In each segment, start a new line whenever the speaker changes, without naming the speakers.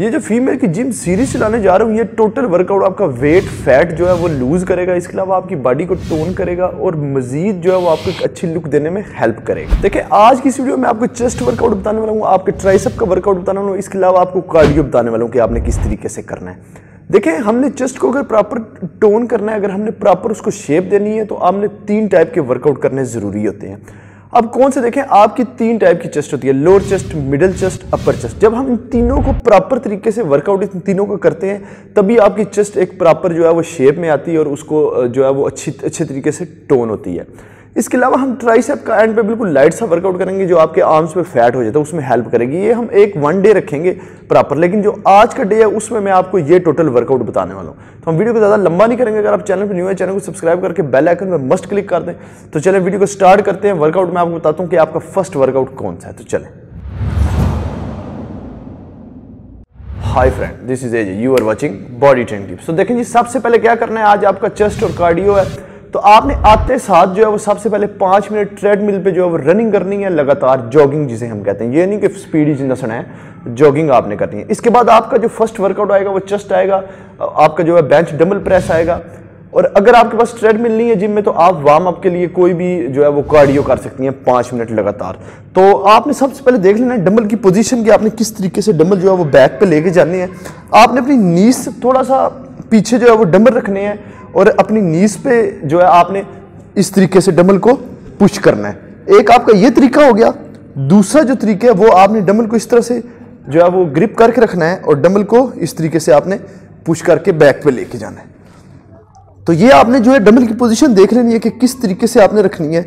ये जो फीमेल की जिम सीरीज चलाने जा रहा हूँ, ये टोटल वर्कआउट आपका वेट फैट जो है वो लूज करेगा, इसके अलावा आपकी बॉडी को टोन करेगा और मजीद जो है वो आपको एक अच्छी लुक देने में हेल्प करेगा। देखिए आज की इस वीडियो में आपको चेस्ट वर्कआउट बताने वाला हूँ, आपके ट्राइसेप का वर्कआउट बताने वाला हूँ, इसके अलावा आपको कार्डियो बताने वाला हूँ कि आपने किस तरीके से करना है। देखिए हमने चेस्ट को अगर प्रॉपर टोन करना है, अगर हमने प्रॉपर उसको शेप देनी है तो आपने 3 टाइप के वर्कआउट करने जरूरी होते हैं। अब कौन से देखें, आपकी 3 टाइप की चेस्ट होती है, लोअर चेस्ट, मिडिल चेस्ट, अपर चेस्ट। जब हम इन तीनों को प्रॉपर तरीके से वर्कआउट इन तीनों को करते हैं तभी आपकी चेस्ट एक प्रॉपर जो है वो शेप में आती है और उसको जो है वो अच्छे तरीके से टोन होती है। इसके अलावा हम ट्राइसेप का एंड पे बिल्कुल लाइट सा वर्कआउट करेंगे जो आपके आर्म्स पे फैट हो जाता है, उसमें हेल्प करेगी। ये हम एक 1 डे रखेंगे प्रॉपर, लेकिन जो आज का डे है उसमें मैं आपको ये टोटल वर्कआउट बताने वाला हूँ। तो हम वीडियो को ज़्यादा लंबा नहीं करेंगे। अगर आप चैनल पर न्यू है, चैनल को सब्सक्राइब करके बेल आइकन पर मस्ट क्लिक कर दें। तो चलें वीडियो को स्टार्ट करते हैं। वर्कआउट मैं आपको बताता हूँ कि आपका फर्स्ट वर्कआउट कौन सा है। तो चलें। Hi friend, this is AJ, you are watching body training tips. तो देखें जी, सबसे पहले क्या करना है, आज आपका चेस्ट और कार्डियो है। तो आपने आते साथ जो है वो सबसे पहले 5 मिनट ट्रेडमिल पे जो है वो रनिंग करनी है, लगातार जॉगिंग जिसे हम कहते हैं। ये नहीं कि स्पीड ही नसना है, जॉगिंग आपने करनी है। इसके बाद आपका जो फर्स्ट वर्कआउट आएगा वो चेस्ट आएगा, आपका जो है बेंच डंबल प्रेस आएगा। और अगर आपके पास ट्रेडमिल नहीं है जिम में तो आप वार्म अप के लिए कोई भी जो है वो कार्डियो कर सकती हैं 5 मिनट लगातार। तो आपने सबसे पहले देख लेना है डंबल की पोजीशन कि आपने किस तरीके से डंबल जो है वो बैक पे लेके जाने हैं। आपने अपनी नीज थोड़ा सा पीछे जो है वो डंबल रखने हैं और अपनी नीज पे जो है आपने इस तरीके से डंबल को पुश करना है। एक आपका ये तरीका हो गया। दूसरा जो तरीका है वो आपने डंबल को इस तरह से जो है वो ग्रिप करके रखना है और डंबल को इस तरीके से आपने पुश करके बैक पे लेके जाना है। तो ये आपने जो है डंबल की पोजीशन देख लेनी है कि किस तरीके से आपने रखनी है।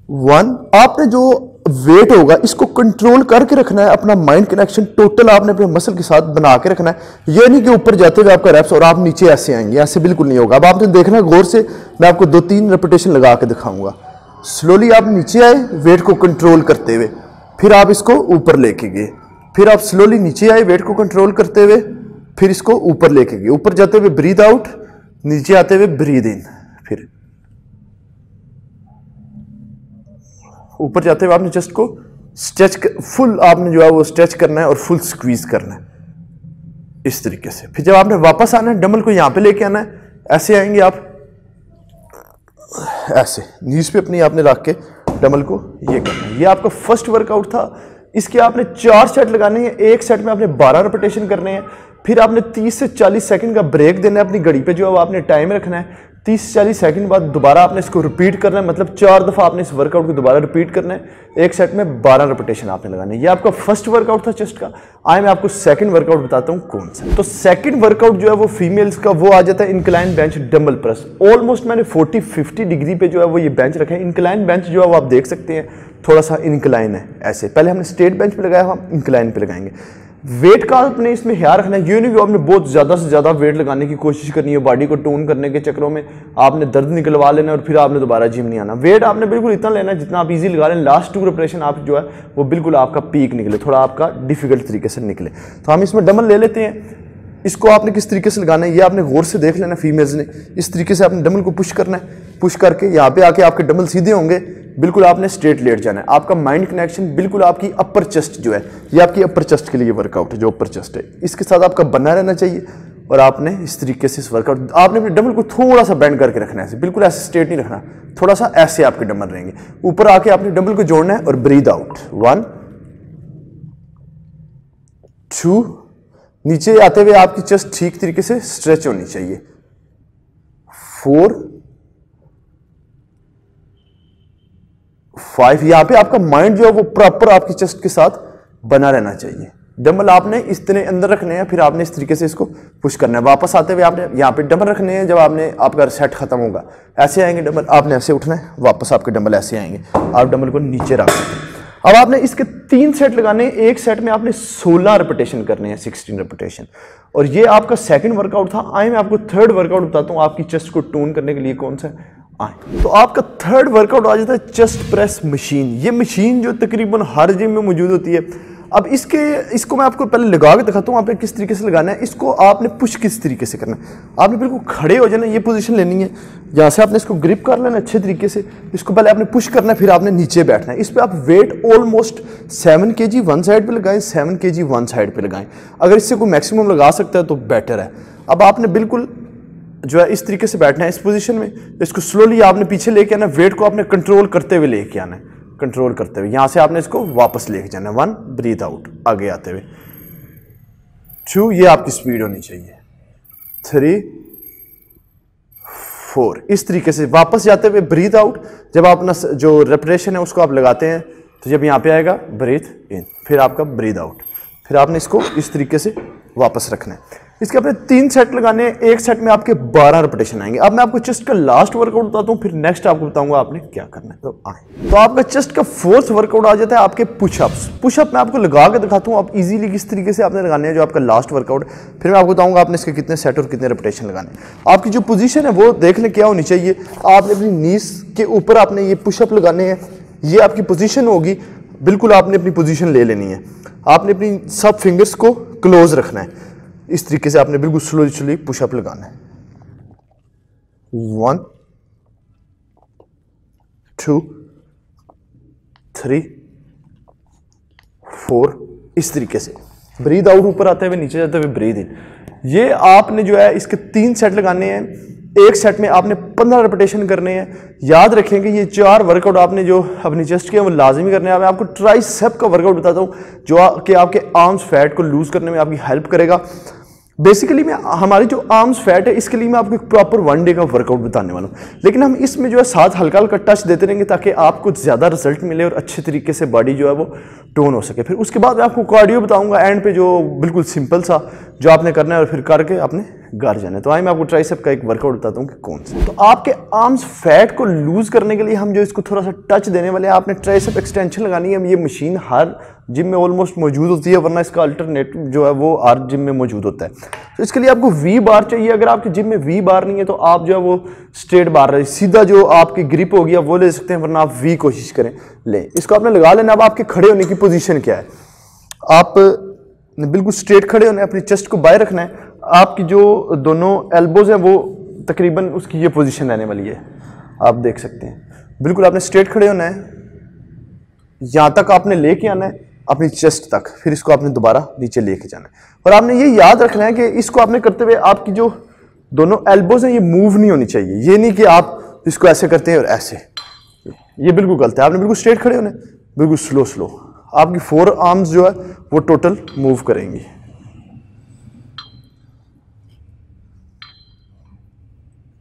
1, आपने जो वेट होगा इसको कंट्रोल करके रखना है, अपना माइंड कनेक्शन टोटल आपने अपने मसल के साथ बना के रखना है। ये नहीं कि ऊपर जाते हुए आपका रेप्स और आप नीचे ऐसे आएंगे, ऐसे बिल्कुल नहीं होगा। अब आपने देखना है गौर से, मैं आपको 2-3 रेपिटेशन लगा के दिखाऊंगा। स्लोली आप नीचे आए वेट को कंट्रोल करते हुए, फिर आप इसको ऊपर लेके गए, फिर आप स्लोली नीचे आए वेट को कंट्रोल करते हुए, फिर इसको ऊपर लेके गए। ऊपर जाते हुए ब्रीथ आउट, नीचे आते हुए ब्रीथ इन, फिर ऊपर जाते हुए आपने चेस्ट को स्ट्रेच फुल आपने जो है वो स्ट्रेच करना है और फुल स्क्वीज करना है इस तरीके से। फिर जब आपने वापस आना है डंबल को यहां पे लेके आना है, ऐसे आएंगे आप, ऐसे नीज पे अपनी आपने रख के डंबल को ये करना है। ये आपका फर्स्ट वर्कआउट था। इसके आपने 4 सेट लगाने हैं। एक सेट में आपने 12 रेपिटेशन करने हैं। फिर आपने 30 से 40 सेकंड का ब्रेक देना है। अपनी घड़ी पे जो है वो आपने टाइम रखना है। 30 से 40 सेकंड बाद दोबारा आपने इसको रिपीट करना है, मतलब 4 दफ़ा आपने इस वर्कआउट को दोबारा रिपीट करना है। एक सेट में 12 रेपिटेशन आपने लगाने हैं। ये आपका फर्स्ट वर्कआउट था चेस्ट का। आए मैं आपको सेकंड वर्कआउट बताता हूँ कौन सा। तो सेकंड वर्कआउट जो है वो फीमेल्स का वो आ जाता है incline bench dumbbell press. Almost मैंने 40-50 डिग्री पे जो है वो ये बेंच रखा है। इंक्लाइन बेंच जो है वो आप देख सकते हैं थोड़ा सा इंक्लाइन है ऐसे। पहले हमने स्ट्रेट बेंच पे लगाया, हम इंक्लाइन पे लगाएंगे। वेट का आपने इसमें ख्याल रखना है। ये नहीं कि आपने बहुत ज़्यादा से ज़्यादा वेट लगाने की कोशिश करनी है, बॉडी को टोन करने के चक्करों में आपने दर्द निकलवा लेना और फिर आपने दोबारा जिम नहीं आना। वेट आपने बिल्कुल इतना लेना है जितना आप इजी लगा लें। लास्ट 2 रेपिटेशन आप जो है वो बिल्कुल आपका पीक निकले, थोड़ा आपका डिफिकल्ट तरीके से निकले। तो हम इसमें डंबल ले लेते हैं। इसको आपने किस तरीके से लगाना है ये आपने गौर से देख लेना। फीमेल्स ने इस तरीके से आपने डंबल को पुश करना है। पुश करके यहाँ पे आके आपके डंबल सीधे होंगे, बिल्कुल आपने स्ट्रेट लेट जाना है। आपका माइंड कनेक्शन बिल्कुल आपकी अपर चेस्ट जो है, ये आपकी अपर चेस्ट के लिए वर्कआउट है। जो अपर चेस्ट है इसके साथ आपका बना रहना चाहिए। और आपने इस तरीके से इस वर्कआउट आपने अपने डंबल को थोड़ा सा बेंड करके रखना है, बिल्कुल ऐसे स्ट्रेट नहीं रखना, थोड़ा सा ऐसे आपके डंबल रहेंगे। ऊपर आके आपने डंबल को जोड़ना है और ब्रीथ आउट। 1, 2, नीचे आते हुए आपकी चेस्ट ठीक तरीके से स्ट्रेच होनी चाहिए। 4, 5, यहां पे आपका माइंड जो है वो प्रॉपर आपकी चेस्ट के साथ बना रहना चाहिए। डंबल आपने इतने अंदर रखने हैं, फिर आपने इस तरीके से इसको पुश करना है। वापस आते हुए आपने यहाँ पे डंबल रखने हैं। जब आपने आपका सेट खत्म होगा ऐसे आएंगे डंबल, आपने ऐसे उठना है, वापस आपके डंबल ऐसे आएंगे, आप डंबल को नीचे रख सकते हैं। अब आपने इसके 3 सेट लगाने हैं। एक सेट में आपने 16 रेपिटेशन करने हैं, 16 रेपिटेशन। और ये आपका सेकंड वर्कआउट था। आए मैं आपको थर्ड वर्कआउट बताता हूँ आपकी चेस्ट को टोन करने के लिए कौन सा है। तो आपका थर्ड वर्कआउट आ जाता है चेस्ट प्रेस मशीन। ये मशीन जो तकरीबन हर जिम में मौजूद होती है। अब इसको मैं आपको पहले लगा के दिखाता हूँ आपने किस तरीके से लगाना है। इसको आपने पुश किस तरीके से करना है, आपने बिल्कुल खड़े हो जाना, ये पोजीशन लेनी है, यहाँ से आपने इसको ग्रिप कर लेना अच्छे तरीके से, इसको पहले आपने पुश करना है, फिर आपने नीचे बैठना है। इस पर आप weight almost 7 kg one side पे लगाएं, 7 kg वन साइड पे लगाएं। अगर इससे कोई मैक्सिमम लगा सकता है तो बेटर है। अब आपने बिल्कुल जो है इस तरीके से बैठना है इस पोजीशन में, इसको स्लोली आपने पीछे लेके आना, वेट को आपने कंट्रोल करते हुए लेके आना है, कंट्रोल करते हुए। यहां से आपने इसको वापस लेके जाना है। 1 ब्रीथ आउट आगे आते हुए, 2 ये आपकी स्पीड होनी चाहिए, 3 4 इस तरीके से वापस जाते हुए ब्रीथ आउट। जब आप अपना जो रेपिटेशन है उसको आप लगाते हैं तो जब यहां पे आएगा ब्रीथ इन, फिर आपका ब्रीथ आउट, फिर आपने इसको इस तरीके से वापस रखना है। इसके अपने 3 सेट लगाने हैं, एक सेट में आपके 12 रिपीटेशन आएंगे। अब मैं आपको चेस्ट का लास्ट वर्कआउट बताता हूं, फिर नेक्स्ट आपको बताऊंगा आपने क्या करना है। तो आपका चेस्ट का 4th वर्कआउट आ जाता है आपके पुशअप्स। पुशअप मैं आपको लगा के दिखाता हूं आप इजीली किस तरीके से आपने लगाने हैं, जो आपका लास्ट वर्कआउट। फिर मैं आपको बताऊंगा आपने इसके कितने सेट और कितने रिपीटेशन लगाने। आपकी जो पोजीशन है वो देख लें क्या होनी चाहिए। आपने अपनी नीज के ऊपर आपने ये पुशअप लगाने हैं, ये आपकी पोजीशन होगी, बिल्कुल आपने अपनी पोजीशन ले लेनी है। आपने अपनी सब फिंगर्स को क्लोज रखना है, इस तरीके से आपने बिल्कुल स्लोली पुशअप लगाना है। 1 2 3 4 इस तरीके से ब्रीथ आउट ऊपर आते हुए नीचे जाते हुए ब्रीथ इन। ये आपने जो है इसके 3 सेट लगाने हैं, एक सेट में आपने 15 रिपीटेशन करने हैं। याद रखेंगे ये 4 वर्कआउट आपने जो अपनी चेस्ट के हैं वो लाजमी करने हैं। मैं आपको ट्राइसेप का वर्कआउट बताता हूँ जो कि आपके आर्म्स फैट को लूज करने में आपकी हेल्प करेगा। बेसिकली मैं हमारी जो आर्म्स फैट है इसके लिए मैं आपको एक प्रॉपर 1 डे का वर्कआउट बताने वाला हूँ, लेकिन हम इसमें जो है साथ हल्का हल्का टच देते रहेंगे ताकि आपको ज़्यादा रिजल्ट मिले और अच्छे तरीके से बॉडी जो है वो टोन हो सके। फिर उसके बाद मैं आपको कार्डियो बताऊंगा एंड पे, जो बिल्कुल सिंपल सा जो आपने करना है और फिर करके आपने घर जाना है। तो आइए मैं आपको ट्राइसेप का एक वर्कआउट बताता हूँ कि कौन सा। तो आपके आर्म्स फैट को लूज करने के लिए हम जो इसको थोड़ा सा टच देने वाले हैं, आपने ट्राइसेप एक्सटेंशन लगानी है। ये मशीन हर जिम में ऑलमोस्ट मौजूद होती है, वरना इसका अल्टरनेटिव जो है वो हर जिम में मौजूद होता है। तो इसके लिए आपको वी बार चाहिए। अगर आपके जिम में वी बार नहीं है तो आप जो है वो स्ट्रेट बार सीधा जो आपकी ग्रिप होगी आप वो ले सकते हैं, वरना आप वी कोशिश करें लें। इसको आपने लगा लेना। अब आपके खड़े होने की पोजीशन क्या है, आप बिल्कुल स्ट्रेट खड़े होने, अपनी चेस्ट को बाहर रखना है। आपकी जो दोनों एल्बोज हैं वो तकरीबन उसकी ये पोजीशन रहने वाली है, आप देख सकते हैं। बिल्कुल आपने स्ट्रेट खड़े होना है, यहां तक आपने लेके आना है अपनी चेस्ट तक, फिर इसको आपने दोबारा नीचे लेके जाना है। और आपने ये याद रखना है कि इसको आपने करते हुए आपकी जो दोनों एल्बोज हैं ये मूव नहीं होनी चाहिए। ये नहीं कि आप इसको ऐसे करते हैं और ऐसे, ये बिल्कुल गलत है। आपने बिल्कुल स्ट्रेट खड़े होना है, बिल्कुल स्लो आपकी 4 आर्म्स जो है वो टोटल मूव करेंगी।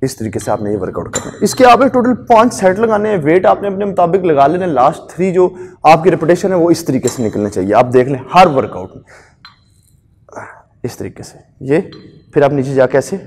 इस तरीके से आपने ये वर्कआउट करना है। इसके आपने टोटल 5 सेट लगाने हैं। वेट आपने अपने मुताबिक लगा लेना। लास्ट 3 जो आपकी रिपीटेशन है वो इस तरीके से निकलना चाहिए। आप देख लें हर वर्कआउट में इस तरीके से ये, फिर आप नीचे जाके ऐसे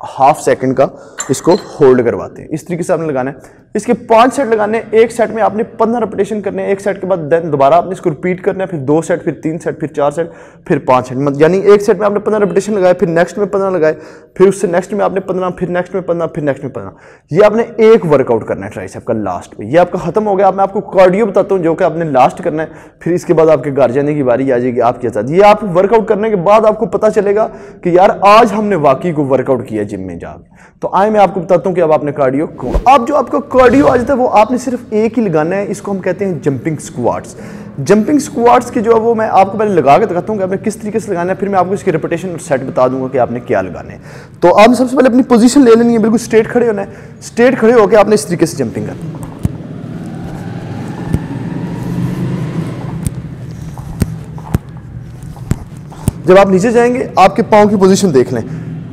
½ सेकंड का इसको होल्ड करवाते हैं। इस तरीके से आपने लगाना है। इसके 5 सेट लगाने हैं। एक सेट में आपने 15 रिपीटेशन करने हैं। एक सेट के बाद देन दोबारा आपने इसको रिपीट करना है, फिर 2 सेट, फिर 3 सेट, फिर 4 सेट, फिर 5 सेट। यानी एक सेट में आपने 15 रिपीटेशन लगाए, फिर नेक्स्ट में 15 लगाए, फिर उससे नेक्स्ट में आपने 15, फिर नेक्स्ट में 15, फिर नेक्स्ट में 15। ये आपने एक वर्कआउट करना है ट्राइसेप का लास्ट में। ये आपका खत्म हो गया। अब मैं आपको कार्डियो बताता हूँ जो कि आपने लास्ट करना है, फिर इसके बाद आपके घर जाने की बारी आ जाएगी आपके साथ। ये आप वर्कआउट करने के बाद आपको पता चलेगा कि यार आज हमने वाकई को वर्कआउट किया जिम में जाकर। तो आए मैं आपको बताता हूं कि अब आपने कार्डियो को, अब जो आपका कार्डियो आ जाता है वो आपने सिर्फ एक ही लगाना है। इसको हम कहते हैं जंपिंग स्क्वाट्स। जंपिंग स्क्वाट्स की जो है वो मैं आपको पहले लगा के दिखाता हूं कि आपने किस तरीके से लगाना है, फिर मैं आपको इसकी रिपीटेशन और सेट बता दूंगा कि आपने क्या लगाने हैं। तो आपने सबसे पहले अपनी पोजीशन ले लेनी है, बिल्कुल स्ट्रेट खड़े होना है। स्ट्रेट खड़े होकर आपने इस तरीके से जंपिंग करनी है। जब आप नीचे जाएंगे आपके पाँव की पोजीशन देख लें।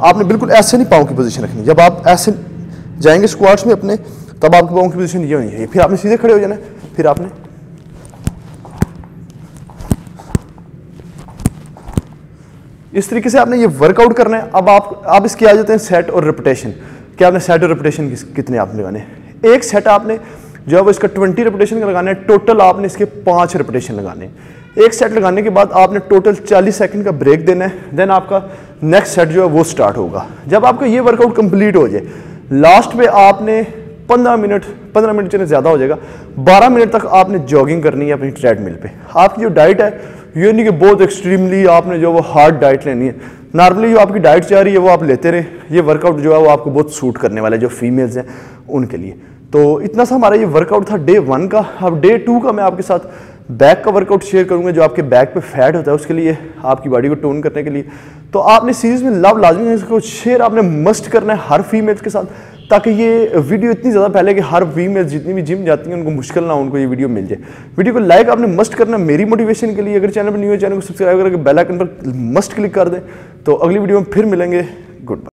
आपने बिल्कुल ऐसे नहीं पाँव की पोजीशन रखनी। जब आप ऐसे जाएंगे स्क्वाट्स में अपने, तब आपके पाँव की पोजीशन ये होनी चाहिए। फिर आपने सीधे खड़े हो जाना है, फिर आपने इस तरीके से आपने ये वर्कआउट करना है। अब आप इसके आ जाते हैं सेट और रिपीटेशन। क्या आपने सेट और रिपीटेशन कितने आपने लगाने हैं। एक सेट आपने जो है वो इसका 20 रिपीटेशन का लगाना है। टोटल आपने इसके 5 रिपीटेशन लगाने हैं। एक सेट लगाने के बाद आपने टोटल 40 सेकंड का ब्रेक देना है। देन आपका नेक्स्ट सेट जो है वो स्टार्ट होगा। जब आपका ये वर्कआउट कंप्लीट हो जाए, लास्ट में आपने 15 मिनट चलने ज़्यादा हो जाएगा, 12 मिनट तक आपने जॉगिंग करनी है अपनी ट्रेडमिल पे। आपकी जो डाइट है ये नहीं कि बहुत एक्सट्रीमली आपने जो वो हार्ड डाइट लेनी है, नॉर्मली जो आपकी डाइट जा रही है वो आप लेते रहे। ये वर्कआउट जो है वो आपको बहुत सूट करने वाला है, जो फीमेल्स हैं उनके लिए। तो इतना सा हमारा ये वर्कआउट था डे 1 का। अब डे 2 का मैं आपके साथ बैक का वर्कआउट शेयर करूंगा, जो आपके बैक पे फैट होता है उसके लिए, आपकी बॉडी को टोन करने के लिए। तो आपने सीरीज में लव लाजमी है, इसको शेयर आपने मस्ट करना है हर फीमेल्स के साथ, ताकि ये वीडियो इतनी ज़्यादा फैले कि हर फीमेल जितनी भी जिम जाती हैं उनको मुश्किल ना हो, उनको ये वीडियो मिल जाए। वीडियो को लाइक आपने मस्ट करना मेरी मोटिवेशन के लिए। अगर चैनल पर न्यू है, चैनल को सब्सक्राइब करके बेल आइकन पर मस्ट क्लिक कर दें। तो अगली वीडियो में फिर मिलेंगे। Good bye.